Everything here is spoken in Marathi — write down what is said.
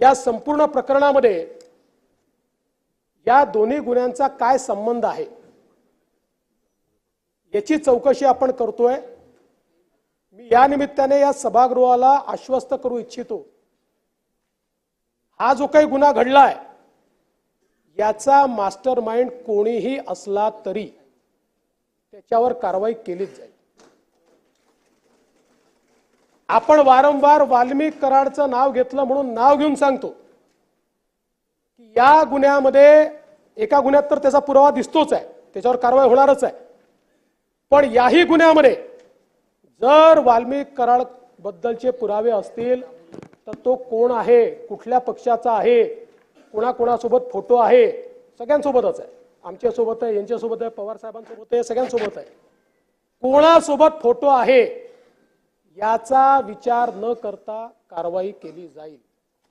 या संपूर्ण प्रकरणामध्ये या दोन्ही गुन्ह्यांचा काय संबंध आहे याची चौकशी आपण करतोय। मी या निमित्ताने या सभागृहाला आश्वस्त करू इच्छितो, हा जो काही गुन्हा घडलाय याचा मास्टरमाइंड कोणीही असला तरी त्याच्यावर कारवाई केलीच जाईल। आपण वारंवार वाल्मिक कराडचं नाव घेतलं म्हणून नाव घेऊन सांगतो की या गुन्ह्यामध्ये एका गुन्ह्यात तर त्याचा पुरावा दिसतोच आहे, त्याच्यावर कारवाई होणारच आहे, पण याही गुन्ह्यामध्ये जर वाल्मिक कराड बद्दलचे पुरावे असतील तर तो कोण आहे, कुठल्या पक्षाचा आहे, कोणाकोणासोबत फोटो आहे, सगळ्यांसोबतच आहे, आमच्या सोबत आहे, यांच्या सोबत आहे, पवार साहेबांसोबत आहे, सगळ्यांसोबत आहे, कोणासोबत फोटो आहे याचा विचार न करता कारवाई केली जाईल।